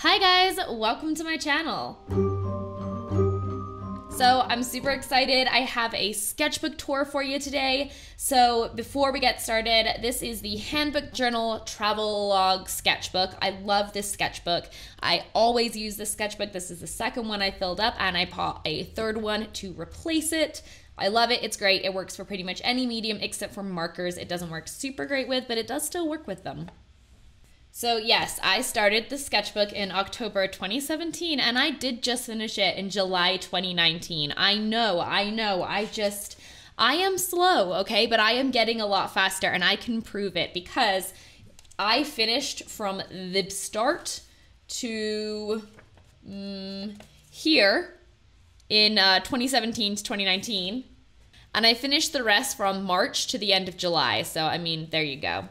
Hi guys, welcome to my channel. So I'm super excited. I have a sketchbook tour for you today. So before we get started, this is the Handbook Journal Travelogue Sketchbook. I love this sketchbook. I always use this sketchbook. This is the second one I filled up and I bought a third one to replace it. I love it. It's great. It works for pretty much any medium except for markers. It doesn't work super great with, but it does still work with them. So yes, I started the sketchbook in October 2017 and I did just finish it in July 2019. I know, I am slow, okay? But I am getting a lot faster and I can prove it because I finished from the start to here in 2017 to 2019. And I finished the rest from March to the end of July. So, I mean, there you go.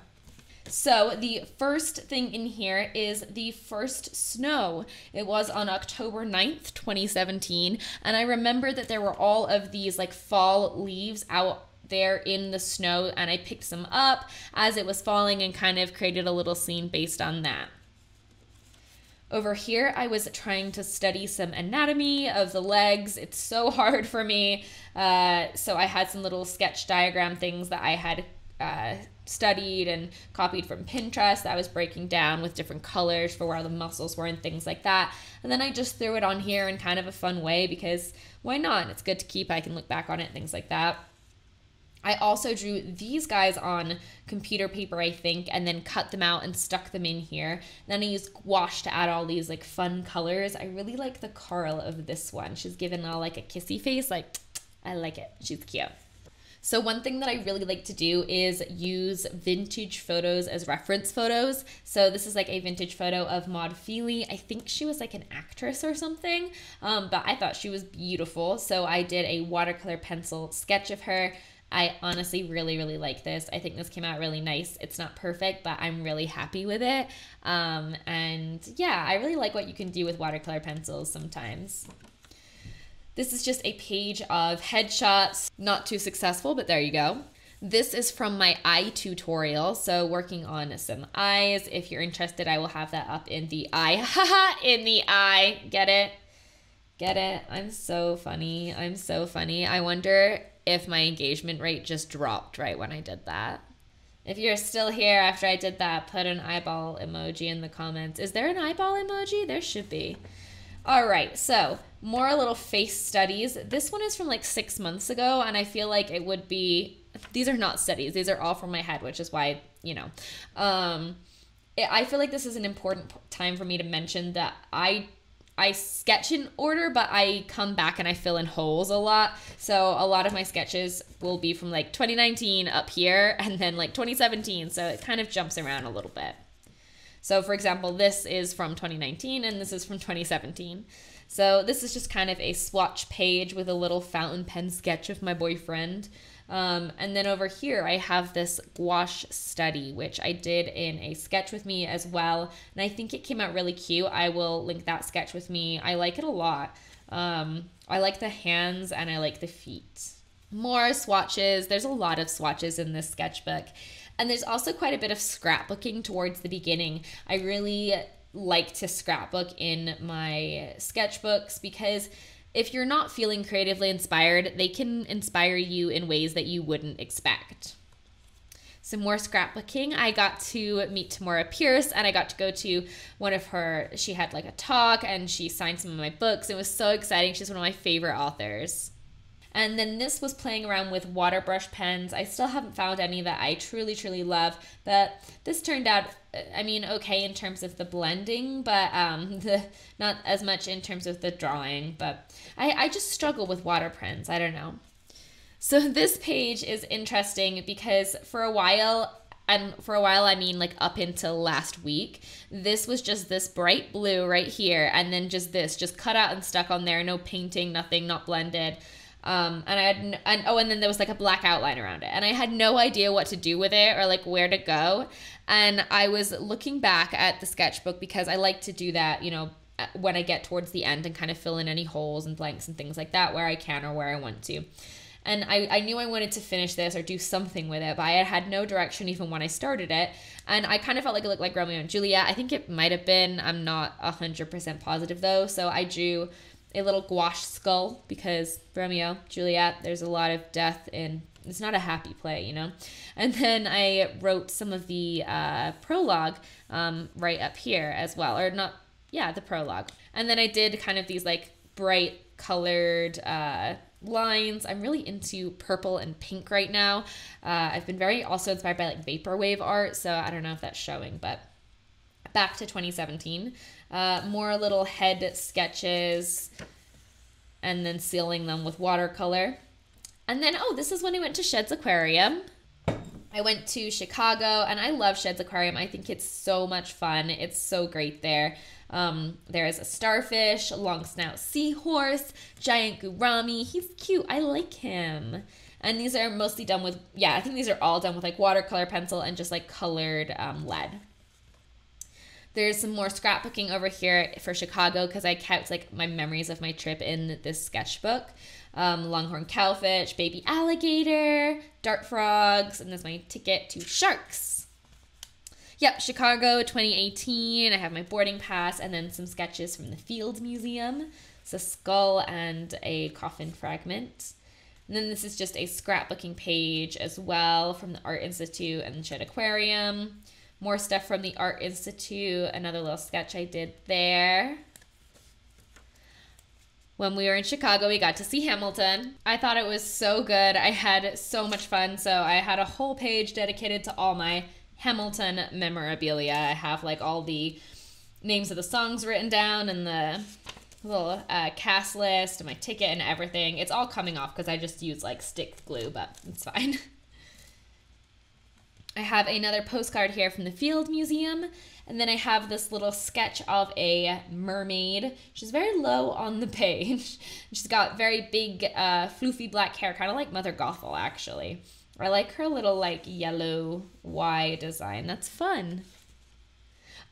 So the first thing in here is the first snow. It was on October 9th, 2017. And I remember that there were all of these like fall leaves out there in the snow and I picked some up as it was falling and kind of created a little scene based on that. Over here, I was trying to study some anatomy of the legs. It's so hard for me. So I had some little sketch diagram things that I had studied and copied from Pinterest that I was breaking down with different colors for where the muscles were and things like that. And then I just threw it on here in kind of a fun way because why not? It's good to keep. I can look back on it, things like that. I also drew these guys on computer paper, I think, and then cut them out and stuck them in here. Then I used gouache to add all these like fun colors. I really like the Carl of this one. She's given all like a kissy face. Like, I like it. She's cute. So one thing that I really like to do is use vintage photos as reference photos. So this is like a vintage photo of Maud Feely. I think she was like an actress or something, but I thought she was beautiful. So I did a watercolor pencil sketch of her. I honestly really like this. I think this came out really nice. It's not perfect, but I'm really happy with it. And yeah, I really like what you can do with watercolor pencils sometimes. This is just a page of headshots, not too successful, but there you go. This is from my eye tutorial, so working on some eyes. If you're interested, I will have that up in the eye. Haha, in the eye. Get it? Get it? I'm so funny. I'm so funny. I wonder if my engagement rate just dropped right when I did that. If you're still here after I did that, put an eyeball emoji in the comments. Is there an eyeball emoji? There should be. All right, so more little face studies. This one is from like 6 months ago, and I feel like it would be, these are not studies. These are all from my head, which is why, you know. I feel like this is an important time for me to mention that I sketch in order, but I come back and I fill in holes a lot. So a lot of my sketches will be from like 2019 up here and then like 2017. So it kind of jumps around a little bit. So for example, this is from 2019 and this is from 2017. So this is just kind of a swatch page with a little fountain pen sketch of my boyfriend. And then over here, I have this gouache study, which I did in a sketch with me as well. And I think it came out really cute. I will link that sketch with me. I like it a lot. I like the hands and I like the feet. More swatches. There's a lot of swatches in this sketchbook. And there's also quite a bit of scrapbooking towards the beginning. I really like to scrapbook in my sketchbooks because if you're not feeling creatively inspired, they can inspire you in ways that you wouldn't expect. Some more scrapbooking. I got to meet Tamora Pierce and I got to go to one of her, she had like a talk and she signed some of my books. It was so exciting. She's one of my favorite authors. And then this was playing around with water brush pens. I still haven't found any that I truly love, but this turned out, I mean, okay in terms of the blending, but not as much in terms of the drawing, but I just struggle with water pens. I don't know. So this page is interesting because for a while, and for a while I mean like up until last week, this was just this bright blue right here, and then just this, just cut out and stuck on there, no painting, nothing, not blended. And then there was like a black outline around it and I had no idea what to do with it or like where to go. And I was looking back at the sketchbook because I like to do that, you know, when I get towards the end and kind of fill in any holes and blanks and things like that where I can or where I want to. And I knew I wanted to finish this or do something with it, but I had no direction even when I started it. And I kind of felt like it looked like Romeo and Juliet. I think it might have been. I'm not 100% positive though. So I drew a little gouache skull because Romeo, Juliet, there's a lot of death and it's not a happy play, you know? And then I wrote some of the prologue right up here as well. Or not, yeah, the prologue. And then I did kind of these like bright colored lines. I'm really into purple and pink right now. I've been very also inspired by like vaporwave art, so I don't know if that's showing, but back to 2017. More little head sketches and then sealing them with watercolor. And then, oh, this is when I went to Shed's Aquarium. I went to Chicago and I love Shed's Aquarium. I think it's so much fun. It's so great there. There is a starfish, a long snout seahorse, giant gourami. He's cute. I like him. And these are mostly done with, yeah, I think these are all done with like watercolor pencil and just like colored lead. There's some more scrapbooking over here for Chicago because I kept like my memories of my trip in this sketchbook. Longhorn cowfish, baby alligator, dart frogs, and there's my ticket to sharks. Yep, Chicago 2018. I have my boarding pass and then some sketches from the Field Museum. It's a skull and a coffin fragment. And then this is just a scrapbooking page as well from the Art Institute and Shed Aquarium. More stuff from the Art Institute, another little sketch I did there. When we were in Chicago, we got to see Hamilton. I thought it was so good. I had so much fun. So I had a whole page dedicated to all my Hamilton memorabilia. I have like all the names of the songs written down and the little cast list and my ticket and everything. It's all coming off because I just use like stick glue, but it's fine. I have another postcard here from the Field Museum, and then I have this little sketch of a mermaid. She's very low on the page. She's got very big, floofy black hair, kind of like Mother Gothel, actually. I like her little, like, yellow Y design. That's fun.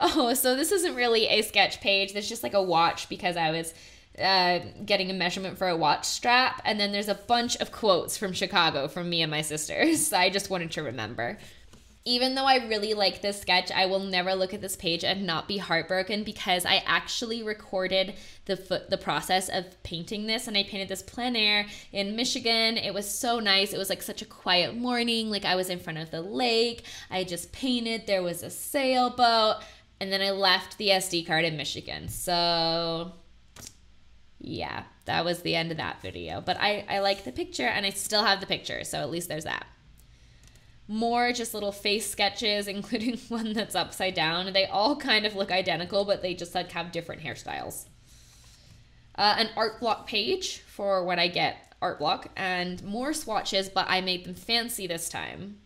Oh, so this isn't really a sketch page. There's just, like, a watch because I was getting a measurement for a watch strap, and then there's a bunch of quotes from Chicago from me and my sisters. So I just wanted to remember. Even though I really like this sketch, I will never look at this page and not be heartbroken because I actually recorded the process of painting this, and I painted this plein air in Michigan. It was so nice. It was like such a quiet morning. Like I was in front of the lake. I just painted. There was a sailboat, and then I left the SD card in Michigan. So yeah, that was the end of that video. But I like the picture, and I still have the picture, so at least there's that. More just little face sketches, including one that's upside down. They all kind of look identical, but they just like have different hairstyles. An art block page for when I get art block, and more swatches, but I made them fancy this time.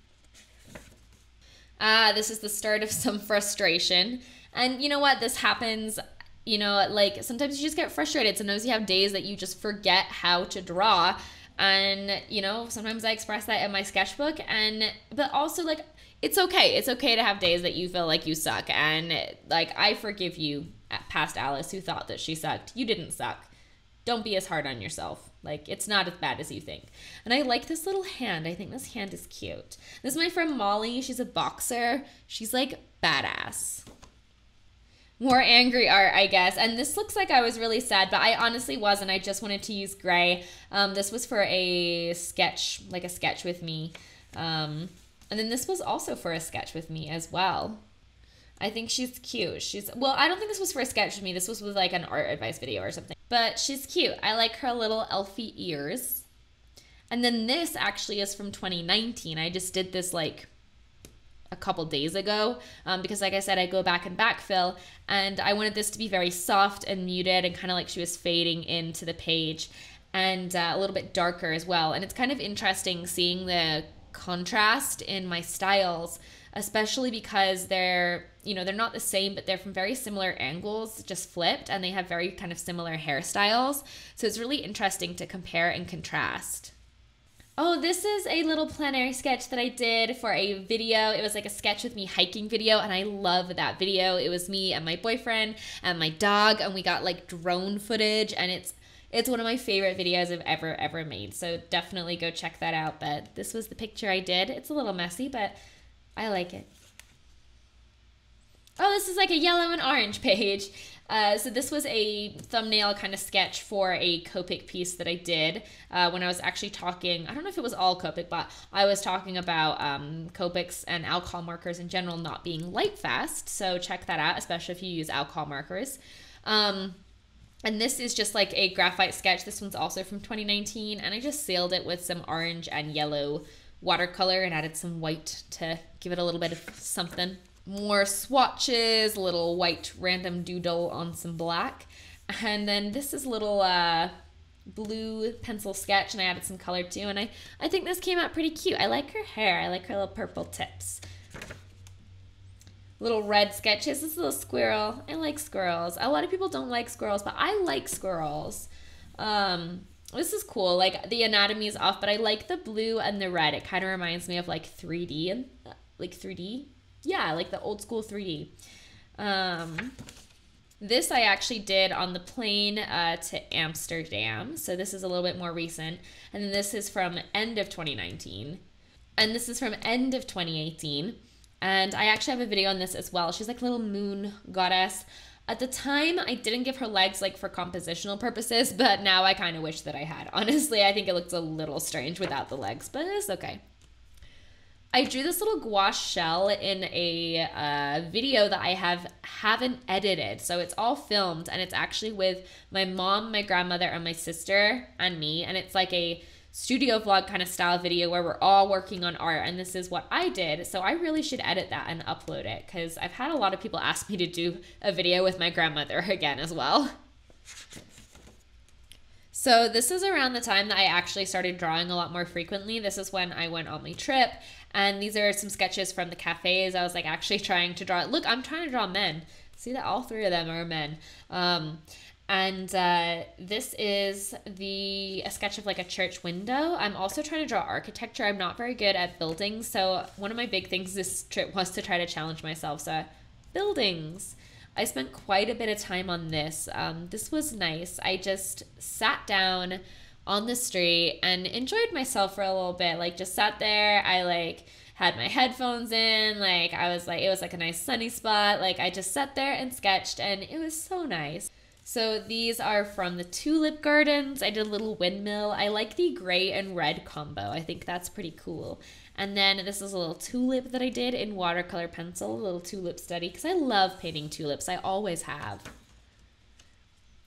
This is the start of some frustration. And you know what? This happens, you know, like sometimes you just get frustrated. Sometimes you have days that you just forget how to draw. And, you know, sometimes I express that in my sketchbook, but also like, it's okay. It's okay to have days that you feel like you suck. And like, I forgive you, past Alice, who thought that she sucked. You didn't suck. Don't be as hard on yourself. Like, it's not as bad as you think. And I like this little hand. I think this hand is cute. This is my friend Molly. She's a boxer. She's like badass. More angry art, I guess. And this looks like I was really sad, but I honestly wasn't. I just wanted to use gray. This was for a sketch, like a sketch with me. And then this was also for a sketch with me as well. I think she's cute. Well, I don't think this was for a sketch with me. This was with like an art advice video or something. But she's cute. I like her little elfy ears. And then this actually is from 2019. I just did this like a couple days ago because like I said, I go back and backfill, and I wanted this to be very soft and muted and kind of like she was fading into the page, and a little bit darker as well. And it's kind of interesting seeing the contrast in my styles, especially because they're not the same, but they're from very similar angles, just flipped, and they have very kind of similar hairstyles. So it's really interesting to compare and contrast. Oh, this is a little plein air sketch that I did for a video. It was like a sketch with me hiking video, and I love that video. It was me and my boyfriend and my dog, and we got like drone footage, and It's one of my favorite videos I've ever made, so definitely go check that out. But this was the picture I did. It's a little messy, but I like it. Oh, this is like a yellow and orange page. So this was a thumbnail kind of sketch for a Copic piece that I did when I was actually talking, I don't know if it was all Copic, but I was talking about Copics and alcohol markers in general not being light fast. So check that out, especially if you use alcohol markers. And this is just like a graphite sketch. This one's also from 2019, and I just sealed it with some orange and yellow watercolor and added some white to give it a little bit of something. More swatches, a little white random doodle on some black. And then this is a little blue pencil sketch, and I added some color too. And I think this came out pretty cute. I like her hair. I like her little purple tips. Little red sketches. This little squirrel. I like squirrels. A lot of people don't like squirrels, but I like squirrels. This is cool. Like, the anatomy is off, but I like the blue and the red. It kind of reminds me of like 3D and like 3D. Yeah, like the old school 3D. This I actually did on the plane to Amsterdam. So this is a little bit more recent. And then this is from end of 2019. And this is from end of 2018. And I actually have a video on this as well. She's like a little moon goddess. At the time, I didn't give her legs like for compositional purposes, but now I kind of wish that I had. Honestly, I think it looks a little strange without the legs, but it's okay. I drew this little gouache shell in a video that I haven't edited. So it's all filmed, and it's actually with my mom, my grandmother, and my sister and me. And it's like a studio vlog kind of style video where we're all working on art, and this is what I did. So I really should edit that and upload it, because I've had a lot of people ask me to do a video with my grandmother again as well. So this is around the time that I actually started drawing a lot more frequently. This is when I went on my trip, and these are some sketches from the cafes. I was like actually trying to draw. Look, I'm trying to draw men. See that all three of them are men. This is a sketch of like a church window. I'm also trying to draw architecture. I'm not very good at buildings, so one of my big things this trip was to try to challenge myself. So buildings. I spent quite a bit of time on this. This was nice. I just sat down on the street and enjoyed myself for a little bit. Like, just sat there. I like had my headphones in. Like, I was like, it was like a nice sunny spot. Like, I just sat there and sketched, and it was so nice. So these are from the Tulip Gardens. I did a little windmill. I like the gray and red combo. I think that's pretty cool. And then this is a little tulip that I did in watercolor pencil, a little tulip study, because I love painting tulips. I always have.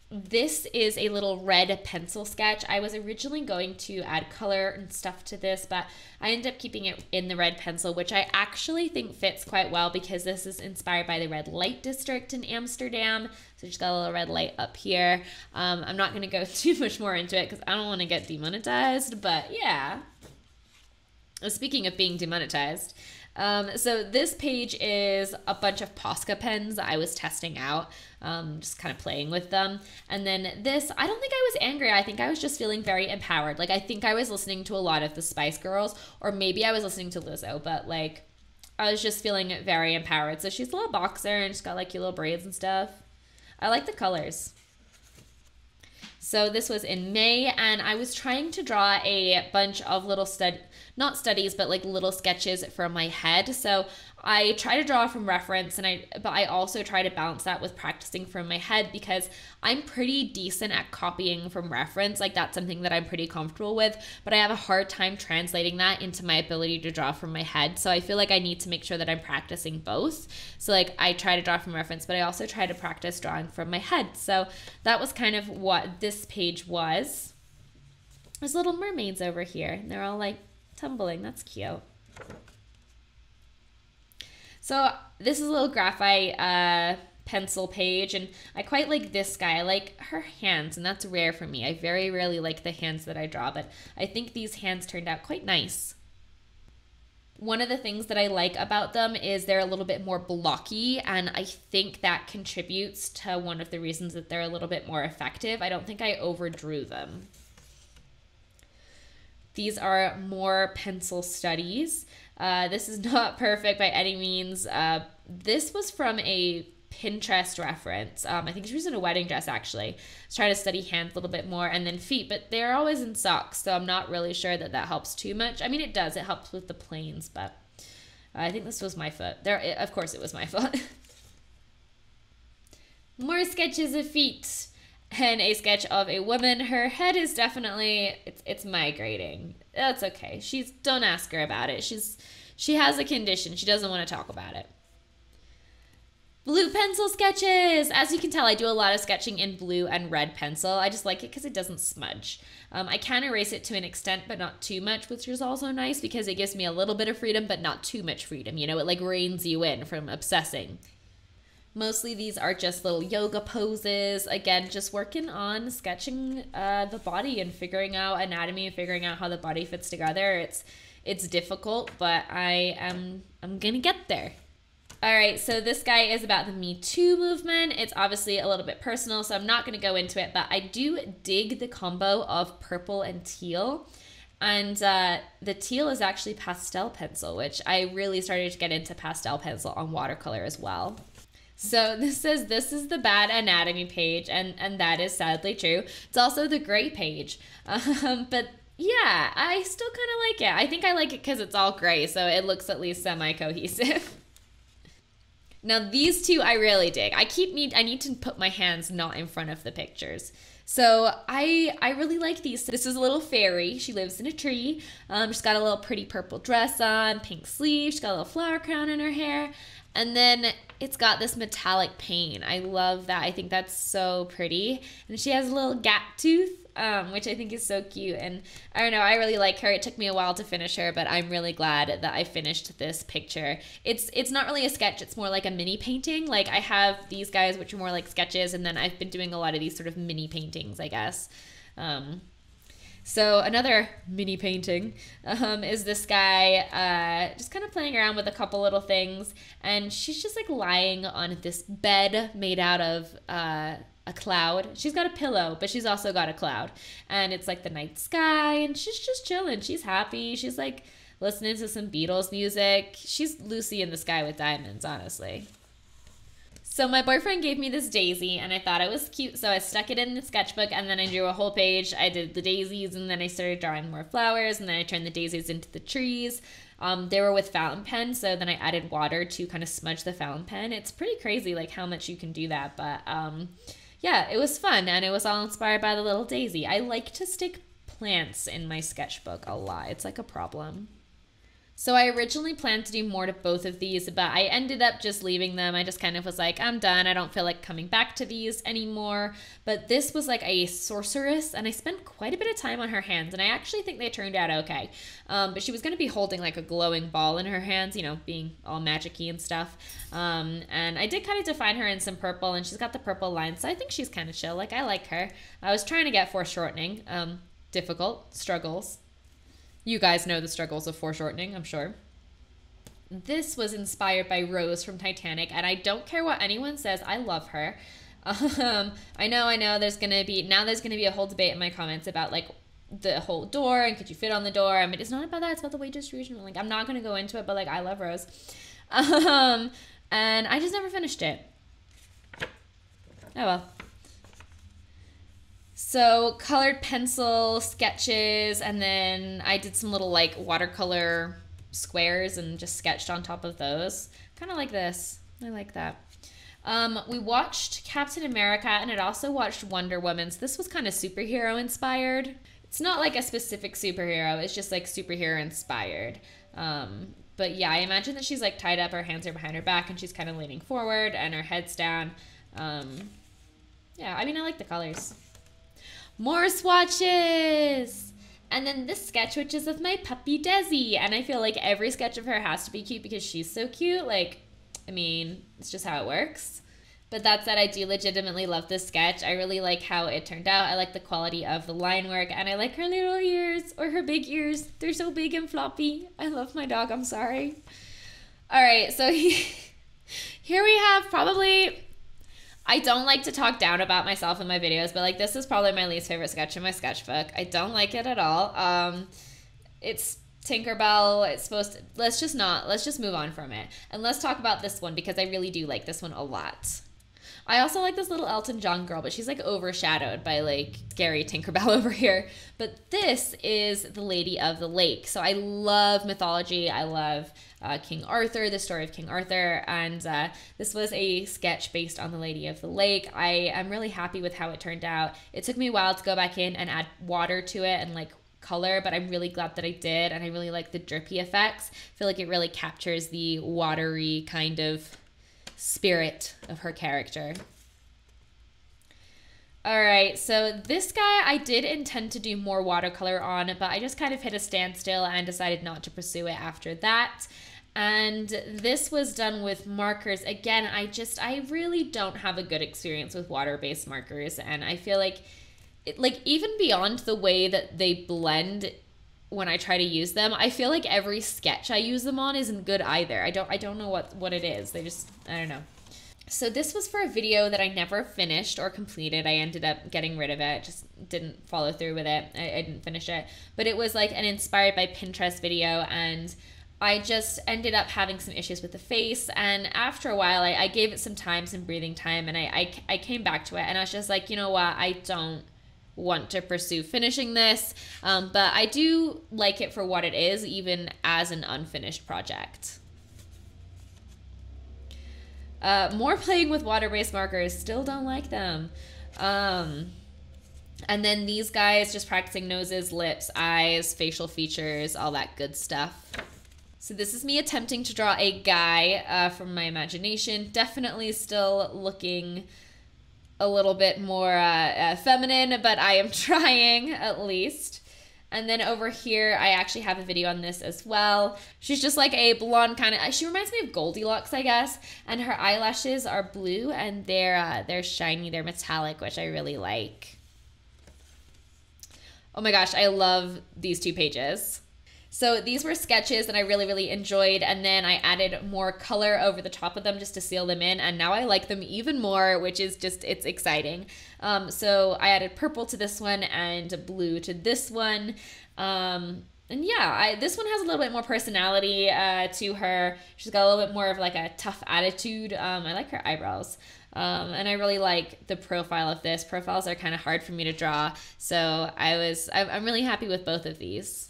This is a little red pencil sketch. I was originally going to add color and stuff to this, but I ended up keeping it in the red pencil, which I actually think fits quite well because this is inspired by the red light district in Amsterdam. So just got a little red light up here. I'm not going to go too much more into it because I don't want to get demonetized, but yeah. Speaking of being demonetized, so this page is a bunch of Posca pens that I was testing out, just kind of playing with them. And then this, I don't think I was angry. I think I was just feeling very empowered. Like, I think I was listening to a lot of the Spice Girls, or maybe I was listening to Lizzo, but like, I was just feeling very empowered. So she's a little boxer and she's got like cute little braids and stuff. I like the colors. So this was in May, and I was trying to draw a bunch of little not studies, but like little sketches from my head. So I try to draw from reference, but I also try to balance that with practicing from my head because I'm pretty decent at copying from reference. Like, that's something that I'm pretty comfortable with, but I have a hard time translating that into my ability to draw from my head. So I feel like I need to make sure that I'm practicing both. So like, I try to draw from reference, but I also try to practice drawing from my head. So that was kind of what this page was. There's little mermaids over here, and they're all like tumbling. That's cute. So this is a little graphite pencil page, and I quite like this guy. I like her hands, and that's rare for me. I very rarely like the hands that I draw, but I think these hands turned out quite nice. One of the things that I like about them is they're a little bit more blocky, and I think that contributes to one of the reasons that they're a little bit more effective. I don't think I overdrew them. These are more pencil studies. This is not perfect by any means. This was from a Pinterest reference. I think she was in a wedding dress, actually. I was trying to study hands a little bit more, and then feet, but they're always in socks, so I'm not really sure that that helps too much. I mean, it does. It helps with the planes, but I think this was my foot. Of course, it was my foot. More sketches of feet, and a sketch of a woman. Her head is definitely, it's migrating. That's okay. Don't ask her about it. She has a condition. She doesn't want to talk about it. Blue pencil sketches. As you can tell, I do a lot of sketching in blue and red pencil. I just like it because it doesn't smudge. I can erase it to an extent, but not too much, which is also nice because it gives me a little bit of freedom, but not too much freedom. You know, it like reins you in from obsessing. Mostly these are just little yoga poses. Again, just working on sketching the body and figuring out anatomy and figuring out how the body fits together. It's difficult, but I'm gonna get there. All right, so this guy is about the Me Too movement. It's obviously a little bit personal, so I'm not gonna go into it, but I do dig the combo of purple and teal. And the teal is actually pastel pencil, which I really started to get into pastel pencil on watercolor as well. So this says, this is the bad anatomy page, and that is sadly true. It's also the gray page, but yeah, I still kind of like it. I think I like it because it's all gray, so it looks at least semi-cohesive. Now these two I really dig. I need to put my hands not in front of the pictures. So I really like these. This is a little fairy. She lives in a tree. She's got a little pretty purple dress on, pink sleeves. She's got a little flower crown in her hair. And then it's got this metallic paint. I love that. I think that's so pretty. And she has a little gap tooth, which I think is so cute. And I don't know, I really like her. It took me a while to finish her, but I'm really glad that I finished this picture. It's not really a sketch. It's more like a mini painting. Like I have these guys, which are more like sketches, and then I've been doing a lot of these sort of mini paintings, I guess. So another mini painting is this guy just kind of playing around with a couple little things, and she's just like lying on this bed made out of a cloud. She's got a pillow, but she's also got a cloud, and it's like the night sky, and she's just chilling. She's happy. She's like listening to some Beatles music. She's Lucy in the Sky with Diamonds, honestly. So my boyfriend gave me this daisy, and I thought it was cute, so I stuck it in the sketchbook, and then I drew a whole page. I did the daisies, and then I started drawing more flowers, and then I turned the daisies into the trees. They were with fountain pen, so then I added water to kind of smudge the fountain pen. It's pretty crazy like how much you can do that, but yeah, it was fun, and it was all inspired by the little daisy. I like to stick plants in my sketchbook a lot. It's like a problem. So I originally planned to do more to both of these, but I ended up just leaving them. I just kind of was like, I'm done. I don't feel like coming back to these anymore. But this was like a sorceress, and I spent quite a bit of time on her hands, and I actually think they turned out okay. But she was going to be holding like a glowing ball in her hands, you know, being all magic-y and stuff. And I did kind of define her in some purple, and she's got the purple lines, so I think she's kind of chill. Like, I like her. I was trying to get foreshortening. Difficult. Struggles. You guys know the struggles of foreshortening, I'm sure. This was inspired by Rose from Titanic, and I don't care what anyone says. I love her. I know there's going to be a whole debate in my comments about like the whole door and could you fit on the door. I mean, it's not about that. It's about the weight distribution. Like, I'm not going to go into it, but like, I love Rose. And I just never finished it. Oh well. So colored pencil sketches, and then I did some little like watercolor squares and just sketched on top of those. Kind of like this. I like that. We watched Captain America, and it also watched Wonder Woman. So this was kind of superhero inspired. It's not like a specific superhero. It's just like superhero inspired. But yeah, I imagine that she's like tied up. Her hands are behind her back, and she's kind of leaning forward, and her head's down. Yeah, I mean, I like the colors. More swatches! And then this sketch, which is of my puppy Desi. And I feel like every sketch of her has to be cute because she's so cute. Like, I mean, it's just how it works. But that said, I do legitimately love this sketch. I really like how it turned out. I like the quality of the line work. And I like her little ears, or her big ears. They're so big and floppy. I love my dog, I'm sorry. All right, so here we have probably... I don't like to talk down about myself in my videos, but like this is probably my least favorite sketch in my sketchbook. I don't like it at all. It's Tinkerbell, it's supposed to, let's just move on from it. And let's talk about this one because I really do like this one a lot. I also like this little Elton John girl, but she's like overshadowed by like scary Tinkerbell over here. But this is the Lady of the Lake. So I love mythology. I love King Arthur, the story of King Arthur. And this was a sketch based on the Lady of the Lake. I am really happy with how it turned out. It took me a while to go back in and add water to it and like color, but I'm really glad that I did. And I really like the drippy effects. I feel like it really captures the watery kind of spirit of her character. All right, so this guy I did intend to do more watercolor on, but I just kind of hit a standstill and decided not to pursue it after that. And this was done with markers. Again, I really don't have a good experience with water-based markers, and I feel like even beyond the way that they blend when I try to use them, I feel like every sketch I use them on isn't good either. I don't know what it is. They just, I don't know. So this was for a video that I never finished or completed. I ended up getting rid of it. Just didn't follow through with it. I didn't finish it. But it was like an inspired by Pinterest video, and I just ended up having some issues with the face. And after a while, I gave it some time, some breathing time, and I came back to it, and I was just like, you know what, I don't want to pursue finishing this, but I do like it for what it is, even as an unfinished project. More playing with water-based markers, still don't like them. And then these guys, just practicing noses, lips, eyes, facial features, all that good stuff. So this is me attempting to draw a guy from my imagination, definitely still looking a little bit more feminine, but I am trying at least. And then over here, I actually have a video on this as well. She's just like a blonde kind of, she reminds me of Goldilocks, I guess. And her eyelashes are blue and they're shiny, they're metallic, which I really like. Oh my gosh, I love these two pages. So these were sketches that I really, really enjoyed, and then I added more color over the top of them just to seal them in, and now I like them even more, which is just, it's exciting. So I added purple to this one and blue to this one. And yeah, this one has a little bit more personality to her. She's got a little bit more of like a tough attitude. I like her eyebrows. And I really like the profile of this. Profiles are kind of hard for me to draw, so I'm really happy with both of these.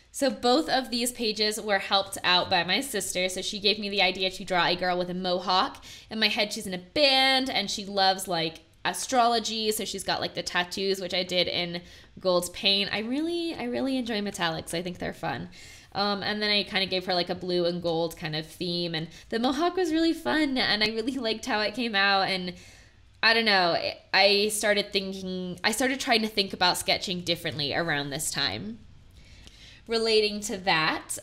So both of these pages were helped out by my sister. So she gave me the idea to draw a girl with a mohawk. In my head, she's in a band and she loves like astrology. So she's got like the tattoos, which I did in gold paint. I really enjoy metallics. I think they're fun. And then I kind of gave her like a blue and gold kind of theme. And the mohawk was really fun and I really liked how it came out. And I don't know, I started trying to think about sketching differently around this time. Relating to that,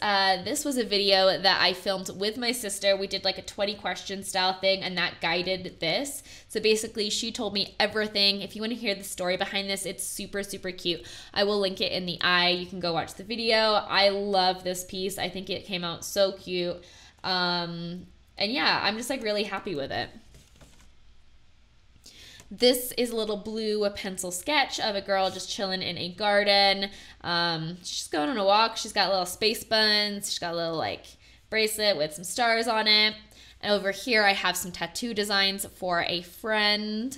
this was a video that I filmed with my sister. We did like a 20 question style thing and that guided this. So basically she told me everything. If you want to hear the story behind this, it's super, super cute. I will link it in the eye. You can go watch the video. I love this piece. I think it came out so cute. And yeah, I'm just like really happy with it. This is a little blue pencil sketch of a girl just chilling in a garden. She's going on a walk. She's got little space buns. She's got a little like bracelet with some stars on it. And over here I have some tattoo designs for a friend.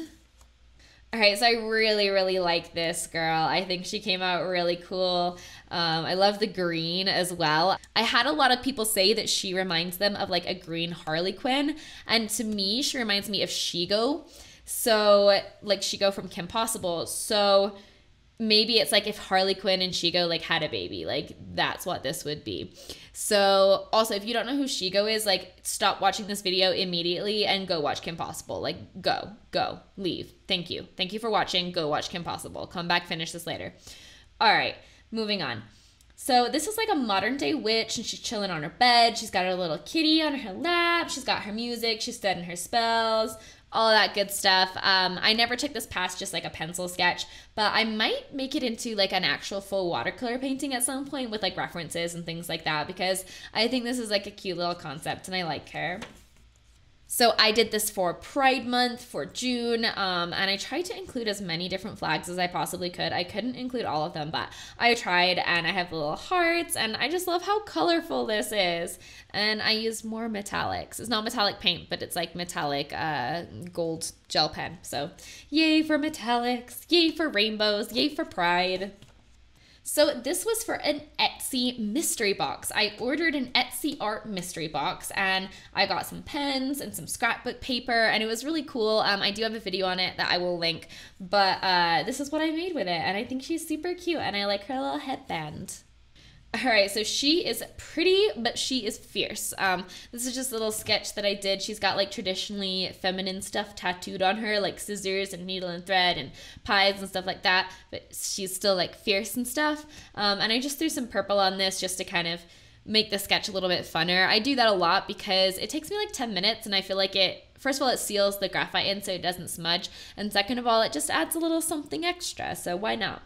All right, so I really, really like this girl. I think she came out really cool. I love the green as well. I had a lot of people say that she reminds them of like a green Harley Quinn. And to me, she reminds me of Shigo. So like Shigo from Kim Possible. So maybe it's like if Harley Quinn and Shigo like had a baby, like that's what this would be. So also if you don't know who Shigo is, like stop watching this video immediately and go watch Kim Possible. Like go, leave. Thank you for watching. Go watch Kim Possible. Come back, finish this later. All right, moving on. So this is like a modern day witch and she's chilling on her bed. She's got her little kitty on her lap. She's got her music. She's studying her spells. All that good stuff. I never took this past just like a pencil sketch, but I might make it into like an actual full watercolor painting at some point with like references and things like that because I think this is like a cute little concept and I like her. So I did this for Pride Month for June, and I tried to include as many different flags as I possibly could. I couldn't include all of them, but I tried, and I have little hearts, and I just love how colorful this is. And I used more metallics. It's not metallic paint, but it's like metallic gold gel pen. So yay for metallics, yay for rainbows, yay for pride. So this was for an Etsy mystery box. I ordered an Etsy art mystery box, and I got some pens and some scrapbook paper, and it was really cool. I do have a video on it that I will link, but this is what I made with it, and I think she's super cute, and I like her little headband. All right, so she is pretty, but she is fierce. This is just a little sketch that I did. She's got like traditionally feminine stuff tattooed on her, like scissors and needle and thread and pies and stuff like that, but she's still like fierce and stuff. And I just threw some purple on this just to kind of make the sketch a little bit funner. I do that a lot because it takes me like 10 minutes, and I feel like first of all, it seals the graphite in so it doesn't smudge, and second of all, it just adds a little something extra, so why not?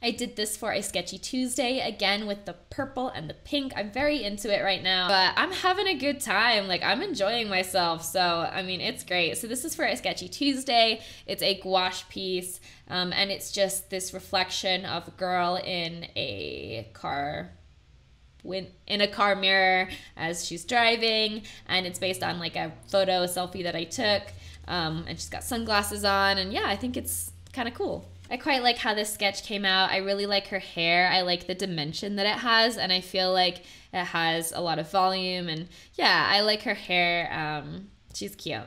I did this for a Sketchy Tuesday, again with the purple and the pink. I'm very into it right now, but I'm having a good time. Like, I'm enjoying myself, so I mean, it's great. So this is for a Sketchy Tuesday. It's a gouache piece, and it's just this reflection of a girl in a car mirror as she's driving, and it's based on like a selfie that I took, and she's got sunglasses on, and yeah, I think it's kind of cool. I quite like how this sketch came out. I really like her hair. I like the dimension that it has, and I feel like it has a lot of volume, and yeah, I like her hair. She's cute.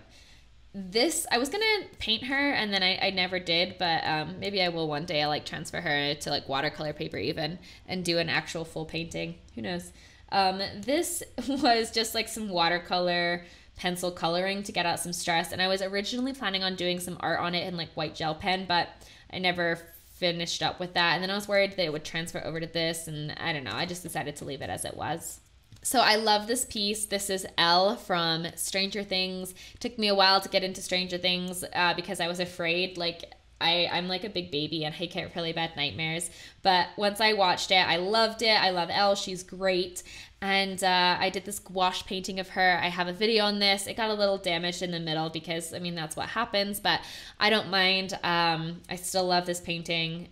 I was gonna paint her, and then I never did, but maybe I will one day. I'll like transfer her to like watercolor paper even and do an actual full painting. Who knows? This was just like some watercolor pencil coloring to get out some stress, and I was originally planning on doing some art on it in like white gel pen, but I never finished up with that, and then I was worried that it would transfer over to this, and I don't know, I just decided to leave it as it was. So I love this piece. This is Elle from Stranger Things. It took me a while to get into Stranger Things because I was afraid, like, I'm like a big baby and I get really bad nightmares. But once I watched it, I loved it. I love Elle. She's great. And I did this gouache painting of her. I have a video on this. It got a little damaged in the middle because, I mean, that's what happens. But I don't mind. I still love this painting.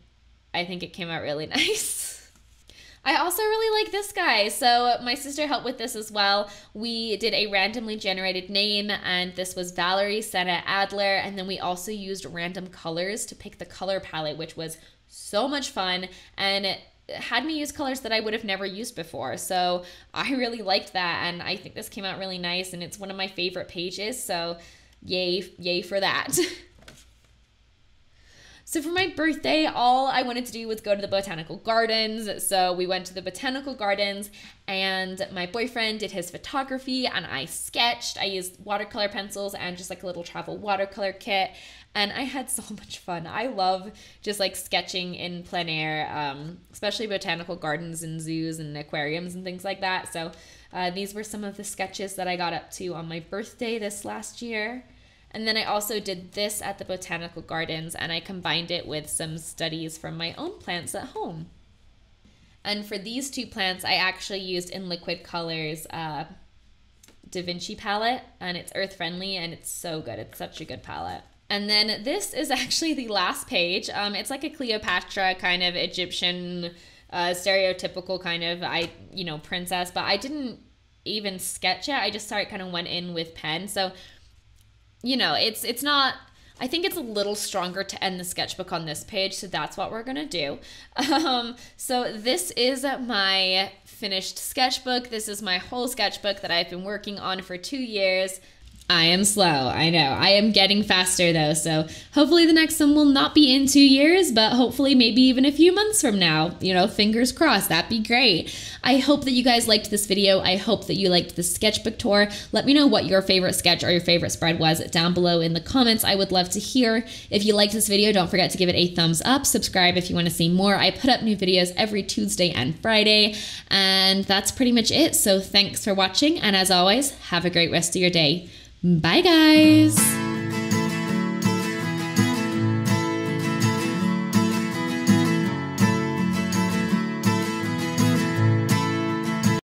I think it came out really nice. I also really like this guy. So my sister helped with this as well. We did a randomly generated name, and this was Valerie Senna Adler. And then we also used random colors to pick the color palette, which was so much fun. And it had me use colors that I would have never used before. So I really liked that. And I think this came out really nice, and it's one of my favorite pages. So yay for that. So for my birthday, all I wanted to do was go to the botanical gardens. So we went to the botanical gardens, and my boyfriend did his photography, and I sketched. I used watercolor pencils and just like a little travel watercolor kit, and I had so much fun. I love just like sketching in plein air, especially botanical gardens and zoos and aquariums and things like that. So these were some of the sketches that I got up to on my birthday this last year. And then I also did this at the botanical gardens, and I combined it with some studies from my own plants at home. And for these two plants, I actually used in liquid colors Da Vinci palette, and it's earth friendly and it's so good. It's such a good palette. And then this is actually the last page. It's like a Cleopatra kind of Egyptian stereotypical kind of princess, but I didn't even sketch it. I just kind of went in with pen. So it's not, I think it's a little stronger to end the sketchbook on this page, so that's what we're gonna do. So this is my finished sketchbook. This is my whole sketchbook that I've been working on for 2 years. I am slow, I know. I am getting faster though, so hopefully the next one will not be in 2 years, but hopefully maybe even a few months from now. Fingers crossed, that'd be great. I hope that you guys liked this video. I hope that you liked the sketchbook tour. Let me know what your favorite sketch or your favorite spread was down below in the comments. I would love to hear. If you liked this video, don't forget to give it a thumbs up. Subscribe if you want to see more. I put up new videos every Tuesday and Friday, and that's pretty much it. So thanks for watching, and as always, have a great rest of your day. Bye, guys.